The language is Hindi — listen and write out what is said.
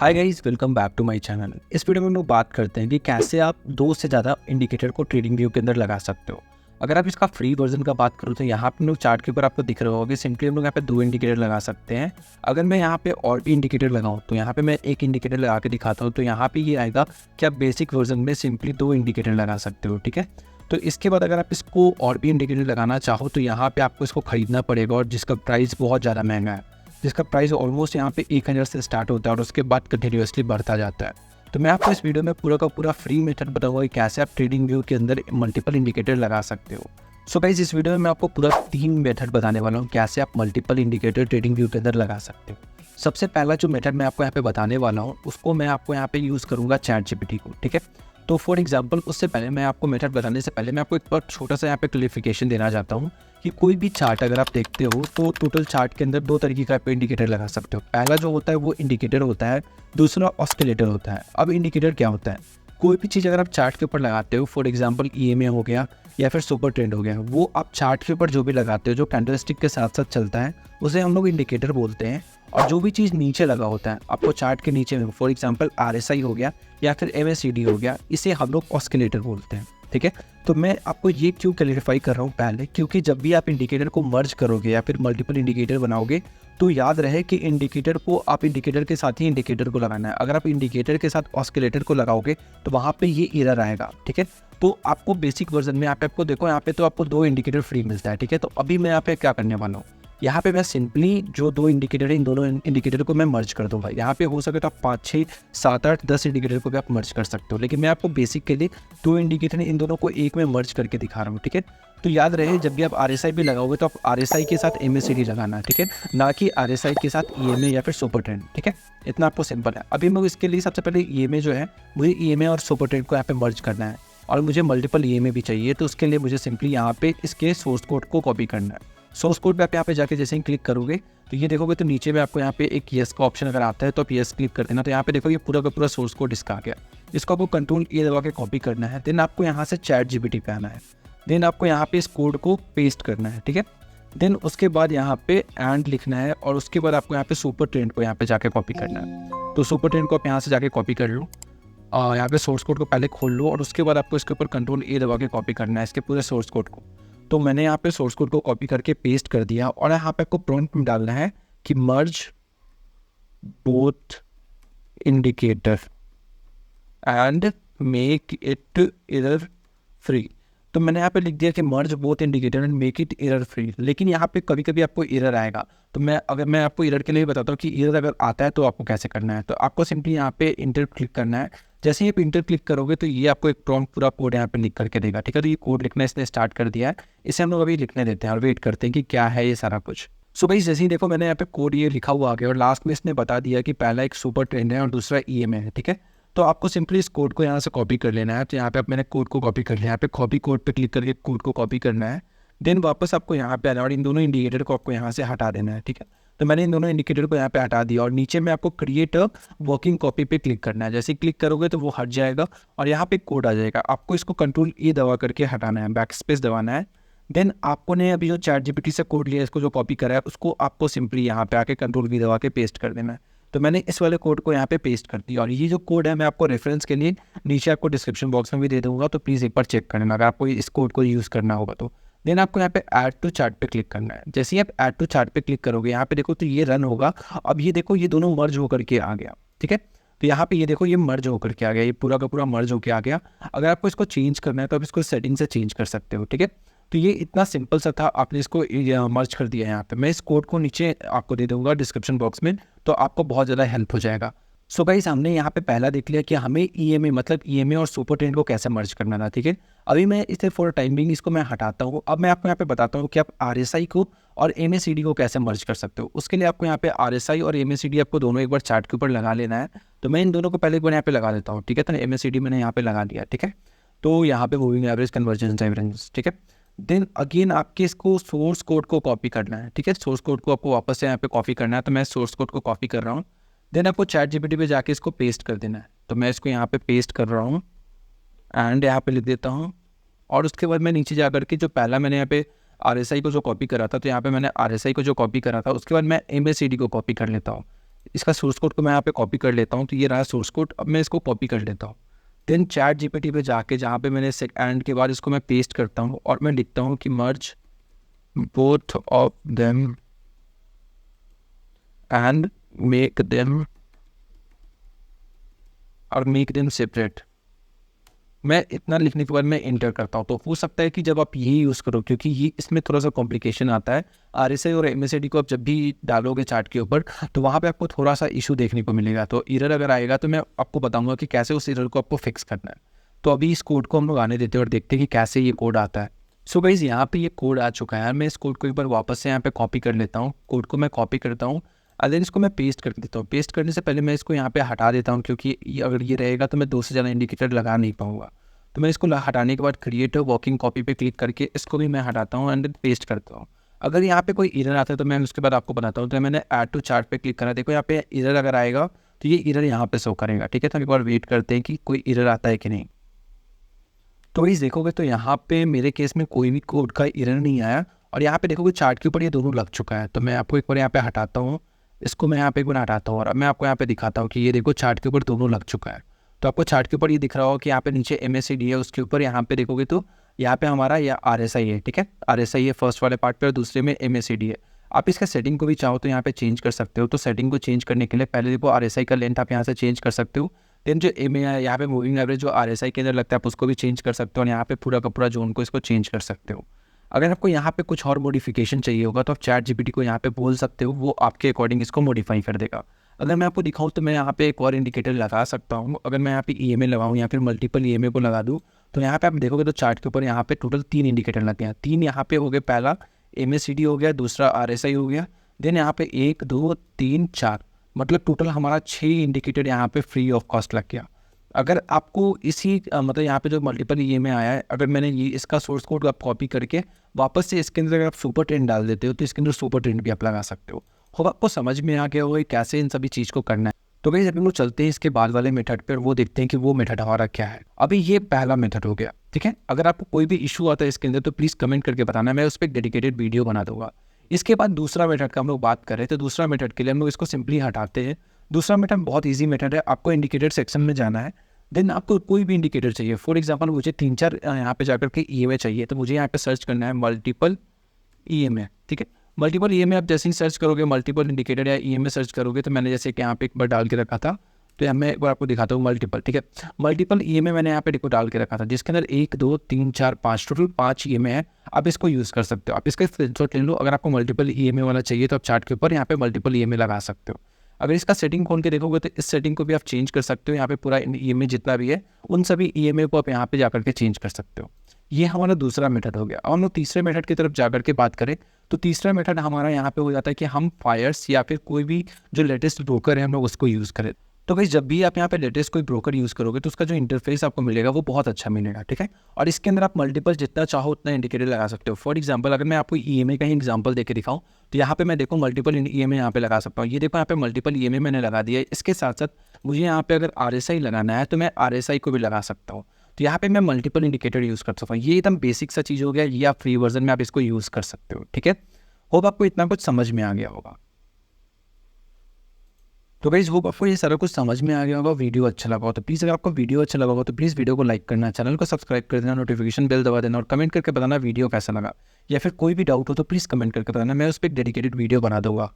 Hi guys, welcome back to my channel. इस वीडियो में हम लोग बात करते हैं कि कैसे आप दो से ज़्यादा इंडिकेटर को ट्रेडिंग व्यू के अंदर लगा सकते हो। अगर आप इसका फ्री वर्जन का बात करूँ तो यहाँ पे हम लोग चार्ट के ऊपर आपको दिख रहा होगा, सिंपली हम लोग यहाँ पे दो इंडिकेटर लगा सकते हैं। अगर मैं यहाँ पे और भी इंडिकेटर लगाऊँ तो यहाँ पे मैं एक इंडिकेटर लगा के दिखाता हूँ, तो यहाँ पे ये आएगा कि आप बेसिक वर्जन में सिंपली दो इंडिकेटर लगा सकते हो। ठीक है, तो इसके बाद अगर आप इसको और भी इंडिकेटर लगाना चाहो तो यहाँ पे आपको इसको खरीदना पड़ेगा, और जिसका प्राइस बहुत ज़्यादा महंगा है, जिसका प्राइस ऑलमोस्ट यहाँ पे 1000 से स्टार्ट होता है और उसके बाद कंटिन्यूसली बढ़ता जाता है। तो मैं आपको इस वीडियो में पूरा का पूरा फ्री मेथड बताऊंगा कि कैसे आप ट्रेडिंग व्यू के अंदर मल्टीपल इंडिकेटर लगा सकते हो। सो गाइस, इस वीडियो में मैं आपको पूरा 3 मेथड बताने वाला हूँ कैसे आप मल्टीपल इंडिकेटर ट्रेडिंग व्यू के अंदर लगा सकते हो। सबसे पहला जो मेथड मैं आपको यहाँ पे बताने वाला हूँ उसको मैं आपको यहाँ पे यूज़ करूँगा चैट जीपीटी को। ठीक है, तो फॉर एग्जांपल उससे पहले मैं आपको मेथड बताने से पहले मैं आपको एक बार छोटा सा यहाँ पे क्लियरिफिकेशन देना चाहता हूँ कि कोई भी चार्ट अगर आप देखते हो तो टोटल चार्ट के अंदर दो तरीके का इंडिकेटर लगा सकते हो। पहला जो होता है वो इंडिकेटर होता है, दूसरा ऑस्किलेटर होता है। अब इंडिकेटर क्या होता है? कोई भी चीज़ अगर आप चार्ट के ऊपर लगाते हो, फॉर एग्जांपल ईएमए हो गया या फिर सुपर ट्रेंड हो गया, वो आप चार्ट के ऊपर जो भी लगाते हो, जो कैंडलस्टिक के साथ साथ चलता है, उसे हम लोग इंडिकेटर बोलते हैं। और जो भी चीज़ नीचे लगा होता है आपको चार्ट के नीचे में, फॉर एग्जांपल आरएसआई हो गया या फिर एमएसीडी हो गया, इसे हम लोग ऑस्किलेटर बोलते हैं। ठीक है, तो मैं आपको ये क्यों क्लैरिफाई कर रहा हूँ पहले, क्योंकि जब भी आप इंडिकेटर को मर्ज करोगे या फिर मल्टीपल इंडिकेटर बनाओगे तो याद रहे कि इंडिकेटर को आप इंडिकेटर के साथ ही इंडिकेटर को लगाना है। अगर आप इंडिकेटर के साथ ऑस्किलेटर को लगाओगे तो वहाँ पे ये एरर आएगा। ठीक है, तो आपको बेसिक वर्जन में आपको देखो यहाँ पे तो आपको दो इंडिकेटर फ्री मिलता है। ठीक है, तो अभी मैं यहाँ पे क्या करने वाला हूँ, यहाँ पे मैं सिंपली जो दो इंडिकेटर है इन दोनों इंडिकेटर को मैं मर्ज कर दूंगा। यहाँ पे हो सके तो आप 5, 6, 7, 8, 10 इंडिकेटर को भी आप मर्ज कर सकते हो, लेकिन मैं आपको बेसिक के लिए दो इंडिकेटर इन दोनों को एक में मर्ज करके दिखा रहा हूँ। ठीक है, तो याद रहे जब भी आप आरएसआई भी लगाओगे तो आप आरएसआई के साथ एमएसीडी लगाना है। ठीक है, ना कि आरएसआई के साथ ईएमए या फिर सुपर ट्रेंड। ठीक है, इतना आपको सिंपल है। अभी मैं इसके लिए सबसे पहले ईएमए जो है, मुझे ईएमए और सुपर ट्रेंड को यहाँ पे मर्ज करना है और मुझे मल्टीपल ईएमए भी चाहिए। तो उसके लिए मुझे सिंपली यहाँ पे इसके सोर्स कोड को कॉपी करना है। सोर्स कोड पे आप यहाँ पे जाके जैसे ही क्लिक करोगे तो ये देखोगे तो नीचे में आपको यहाँ पे एक यस का ऑप्शन अगर आता है तो आप यस क्लिक कर देना। तो यहाँ पे देखो ये पूरा का पूरा सोर्स कोड इसका आ गया। इसको आपको कंट्रोल ए दबा के कॉपी करना है। देन आपको यहाँ से चैट जीपीटी पे आना है। देन आपको यहाँ पे इस कोड को पेस्ट करना है। ठीक है, देन उसके बाद यहाँ पे एंड लिखना है और उसके बाद आपको यहाँ पे सुपर ट्रेंड को यहाँ पे जाके कॉपी करना है। तो सुपर ट्रेंड को आप यहाँ से जाके कॉपी कर लो। यहाँ पे सोर्स कोड को पहले खोल लो और उसके बाद आपको इसके ऊपर कंट्रोल ए दबा के कॉपी करना है इसके पूरे सोर्स कोड को। तो मैंने यहाँ पे सोर्स कोड को कॉपी करके पेस्ट कर दिया और यहाँ पे आपको प्रॉम्प्ट में डालना है कि merge both indicator and make it error free. तो मैंने यहाँ पे लिख दिया कि merge both indicator and make it error free, लेकिन यहाँ पे कभी कभी आपको एरर आएगा। तो मैं आपको एरर के लिए बताता हूँ कि एरर अगर आता है तो आपको कैसे करना है। तो आपको सिंपली यहाँ पे इंटर क्लिक करना है। जैसे ही आप इंटर क्लिक करोगे तो ये आपको एक प्रॉम्प्ट पूरा कोड यहाँ पे लिख करके देगा। ठीक है, तो ये कोड लिखना इसने स्टार्ट कर दिया है, इसे हम लोग अभी लिखने देते हैं और वेट करते हैं कि क्या है ये सारा कुछ। सो भाई जैसे ही देखो मैंने यहाँ पे कोड ये लिखा हुआ आ गया और लास्ट में इसने बता दिया कि पहला एक सुपर ट्रेंड है और दूसरा ईएमए है। ठीक है, तो आपको सिंपली इस कोड को यहाँ से कॉपी कर लेना है। तो यहाँ पे आप मैंने कोड को कॉपी कर लिया, यहाँ पे कॉपी कोड पे क्लिक करके कोड को कॉपी करना है। देन वापस आपको यहाँ पे आना है और इन दोनों इंडिकेटर को आपको यहाँ से हटा देना है। ठीक है, तो मैंने इन दोनों इंडिकेटर को यहाँ पे हटा दिया और नीचे में आपको क्रिएट अ वर्किंग कॉपी पे क्लिक करना है। जैसे क्लिक करोगे तो वो हट जाएगा और यहाँ पे कोड आ जाएगा। आपको इसको कंट्रोल ए दबा करके हटाना है, बैक स्पेस दबाना है। देन आपको ने अभी जो चैट जीपीटी से कोड लिया, इसको जो कॉपी करा है, उसको आपको सिंपली यहाँ पे आके कंट्रोल वी दबा के पेस्ट कर देना है। तो मैंने इस वाले कोड को यहाँ पे पेस्ट कर दिया और ये जो कोड है मैं आपको रेफरेंस के लिए नीचे आपको डिस्क्रिप्शन बॉक्स में भी दे दूंगा, तो प्लीज़ एक बार चेक कर लेना अगर आपको इस कोड को यूज़ करना होगा तो। देन आपको यहाँ पे ऐड टू चार्ट पे क्लिक करना है। जैसे ही आप ऐड टू चार्ट पे क्लिक करोगे यहाँ पे देखो तो ये रन होगा। अब ये देखो ये दोनों मर्ज होकर के आ गया। ठीक है, तो यहाँ पे ये देखो ये मर्ज होकर के आ गया, ये पूरा का पूरा मर्ज होकर आ गया। अगर आपको इसको चेंज करना है तो आप इसको सेटिंग से चेंज कर सकते हो। ठीक है, तो ये इतना सिंपल सा था, आपने इसको मर्ज कर दिया। यहाँ पे मैं इस कोड को नीचे आपको दे दूंगा डिस्क्रिप्शन बॉक्स में, तो आपको बहुत ज़्यादा हेल्प हो जाएगा। सो गाइस, हमने यहाँ पे पहला देख लिया कि हमें ईएमए मतलब ईएमए और सुपर ट्रेंड को कैसे मर्ज करना था। ठीक है, अभी मैं इसे फॉर टाइम बिंग इसको मैं हटाता हूँ। अब मैं आपको यहाँ पे बताता हूँ कि आप आरएसआई को और एमएसीडी को कैसे मर्ज कर सकते हो। उसके लिए आपको यहाँ पे आरएसआई और एमएसीडी आपको दोनों एक बार चार्ट के ऊपर लगा लेना है। तो मैं इन दोनों को पहले एक बार यहाँ पे लगा देता हूँ। ठीक है, तो एमएसीडी मैंने यहाँ पे लगा दिया। ठीक है, तो यहाँ पे मूविंग एवरेज, कन्वर्जेंस डिफरेंस। ठीक है, देन अगेन आपके इसको सोर्स कोड को कॉपी करना है। ठीक है, सोर्स कोड को आपको वापस से यहाँ पे कॉपी करना है। तो मैं सोर्स कोड को कॉपी कर रहा हूँ। देन आपको चैट जीपीटी पे जाके इसको पेस्ट कर देना है। तो मैं इसको यहाँ पे पेस्ट कर रहा हूँ एंड यहाँ पे लिख देता हूँ। और उसके बाद मैं नीचे जा करके जो पहला मैंने यहाँ पे आरएसआई को जो कॉपी करा था, तो यहाँ पे मैंने आरएसआई को जो कॉपी करा था उसके बाद मैं एमएसीडी को कॉपी कर लेता हूँ। इसका सोर्स कोड को मैं यहाँ पे कॉपी कर लेता हूँ, तो ये रहा सोर्स कोड। अब मैं इसको कॉपी कर लेता हूँ, देन चैट जीपीटी पे जाके जहाँ पे मैंने एंड के बाद इसको मैं पेस्ट करता हूँ और मैं लिखता हूँ कि merge both of them and make them separate. मैं इतना लिखने के बाद मैं इंटर करता हूँ। तो हो सकता है कि जब आप ये यूज़ करो, क्योंकि ये इसमें थोड़ा सा कॉम्प्लिकेशन आता है, आरएसआई और एमएसआईडी को आप जब भी डालोगे चार्ट के ऊपर तो वहाँ पे आपको थोड़ा सा इशू देखने को मिलेगा। तो एरर अगर आएगा तो मैं आपको बताऊंगा कि कैसे उस एरर को आपको फिक्स करना है। तो अभी इस कोड को हम लोग आने देते हैं और देखते हैं कि कैसे ये कोड आता है। सो गाइस, यहाँ पे ये कोड आ चुका है। मैं इस कोड को एक बार वापस से यहाँ पे कॉपी कर लेता हूँ। कोड को मैं कॉपी करता हूँ और देन इसको मैं पेस्ट कर देता हूँ। पेस्ट करने से पहले मैं इसको यहाँ पे हटा देता हूँ, क्योंकि अगर ये रहेगा तो मैं 2 से ज़्यादा इंडिकेटर लगा नहीं पाऊँगा। तो मैं इसको हटाने के बाद क्रिएट वर्किंग कॉपी पे क्लिक करके इसको भी मैं हटाता हूँ एंड पेस्ट करता हूँ। अगर यहाँ पे कोई एरर आता है तो मैं उसके बाद आपको बताता हूँ। तो मैंने ऐड टू चार्ट पे क्लिक करा, देखो यहाँ पे एरर अगर आएगा तो ये एरर यहाँ पे शो करेगा। ठीक है, तो एक बार वेट करते हैं कि कोई एरर आता है कि नहीं। तो इस देखोगे तो यहाँ पे मेरे केस में कोई भी कोड का एरर नहीं आया और यहाँ पे देखोगे चार्ट के ऊपर ये दोनों लग चुका है। तो मैं आपको एक बार यहाँ पे हटाता हूँ, इसको मैं यहाँ पे एक बार हटाता हूँ और अब मैं आपको यहाँ पे दिखाता हूँ कि ये देखो चार्ट के ऊपर दोनों लग चुका है। तो आपको चार्ट के ऊपर ये दिख रहा होगा कि यहाँ पे नीचे MACD है, उसके ऊपर यहाँ पे देखोगे तो यहाँ पे हमारा या RSI है। ठीक है, RSI है फर्स्ट वाले पार्ट पे और दूसरे में MACD है। आप इसका सेटिंग को भी चाहो तो यहाँ पे चेंज कर सकते हो। तो सेटिंग को चेंज करने के लिए पहले देखो RSI का लेंथ आप यहाँ से चेंज कर सकते हो। देन जो MA है यहाँ पे मूविंग एवरेज जो RSI के अंदर लगता है आप उसको भी चेंज कर सकते हो और यहाँ पे पूरा का पूरा जोन को इसको चेंज कर सकते हो। अगर आपको यहाँ पे कुछ और मॉडिफिकेशन चाहिए होगा तो आप चैट जीपीटी को यहाँ पे बोल सकते हो, वो आपके अकॉर्डिंग इसको मॉडिफाई कर देगा। अगर मैं आपको दिखाऊँ तो मैं यहाँ पे एक और इंडिकेटर लगा सकता हूँ। अगर मैं यहाँ पे EMA लगाऊँ या फिर मल्टीपल EMA को लगा दूँ तो यहाँ पे आप देखोगे तो चार्ट के ऊपर यहाँ पे टोटल 3 इंडिकेटर लगे हैं। 3 यहाँ पे हो गए, पहला MACD हो गया, दूसरा RSI हो गया, देन यहाँ पे 1 2 3 4, मतलब टोटल हमारा 6 इंडिकेटर यहाँ पे फ्री ऑफ कॉस्ट लग गया। अगर आपको इसी मतलब यहाँ पे जो मल्टीपल EMA आया है, अगर मैंने ये इसका सोर्स कोड आप कॉपी करके वापस से इसके अंदर अगर आप सुपर ट्रेंड डाल देते हो तो इसके अंदर सुपर ट्रेंड भी आप लगा सकते हो। आपको समझ में आ गया होगा कैसे इन सभी चीज़ को करना है। तो गाइस अभी हम लोग चलते हैं इसके बाद वाले मेथड पर, वो देखते हैं कि वो मेथड हमारा क्या है। अभी ये पहला मेथड हो गया। ठीक है, अगर आपको कोई भी इशू आता है इसके अंदर तो प्लीज़ कमेंट करके बताना, मैं उस पर एक डेडिकेटेड वीडियो बना दूंगा। इसके बाद दूसरा मेथड का हम लोग बात करें तो दूसरा मेथड के लिए हम लोग इसको सिंपली हटाते हैं। दूसरा मेथड बहुत ईजी मेथड है। आपको इंडिकेटर सेक्शन में जाना है, देन आपको कोई भी इंडिकेटर चाहिए। फॉर एग्जांपल मुझे 3-4 यहाँ पे जाकर के EMA चाहिए, तो मुझे यहाँ पे सर्च करना है मल्टीपल EMA। ठीक है, मल्टीपल EMA आप जैसे ही सर्च करोगे, मल्टीपल इंडिकेटर या EMA सर्च करोगे, तो मैंने जैसे कि यहाँ पे एक बार डाल के रखा था, तो यहाँ मैं एक बार आपको दिखाता हूँ मल्टीपल। ठीक है, मल्टीपल EMA मैंने यहाँ पे देखो डाल के रखा था, जिसके अंदर 1 2 3 4 5 टोटल 5 EMA है। आप इसको यूज़ कर सकते हो, आप इसका स्क्रीनशॉट ले लो। अगर आपको मल्टीपल EMA वाला चाहिए तो आप चार्ट के ऊपर यहाँ पे मल्टीपल EMA लगा सकते हो। अगर इसका सेटिंग खोल के देखोगे तो इस सेटिंग को भी आप चेंज कर सकते हो। यहाँ पे पूरा EMA जितना भी है उन सभी EMA को आप यहाँ पे जाकर के चेंज कर सकते हो। ये हमारा दूसरा मेथड हो गया। अब हम लोग तीसरे मेथड की तरफ जाकर के बात करें तो तीसरा मेथड हमारा यहाँ पे हो जाता है कि हम फायर्स या फिर कोई भी जो लेटेस्ट ब्रोकर है हम लोग उसको यूज़ करें। तो भाई जब भी आप यहाँ पे लेटेस्ट कोई ब्रोकर यूज़ करोगे तो उसका जो इंटरफेस आपको मिलेगा वो बहुत अच्छा मिलेगा। ठीक है, और इसके अंदर आप मल्टीपल जितना चाहो उतना इंडिकेटर लगा सकते हो। फॉर एग्जांपल अगर मैं आपको EMA का ही एग्जांपल देके दिखाऊं तो यहाँ पे मैं देखो मल्टीपल EMA यहाँ पे लगा सकता हूँ। ये देखो यहाँ पे मल्टीपल EMA मैंने लगा दिया है। इसके साथ साथ मुझे यहाँ पे अगर RSI लगाना है तो मैं RSI को भी लगा सकता हूँ। तो यहाँ पे मैं मल्टीपल इंडिकेटर यूज़ कर सकता हूँ। ये एकदम बेसिक सा चीज़ हो गया, ये आप फ्री वर्जन में आप इसको यूज़ कर सकते हो। ठीक है, होप आपको इतना कुछ समझ में आ गया होगा। तो गाइस होप आपको ये सारा कुछ समझ में आ गया होगा, वीडियो अच्छा लगा हो तो प्लीज़, अगर आपको वीडियो अच्छा लगा हो तो प्लीज़ वीडियो को लाइक करना, चैनल को सब्सक्राइब कर देना, नोटिफिकेशन बेल दबा देना और कमेंट करके बताना वीडियो कैसा लगा, या फिर कोई भी डाउट हो तो प्लीज़ कमेंट करके बताना, मैं उस पर एक डेडिकेटेड वीडियो बना दूंगा।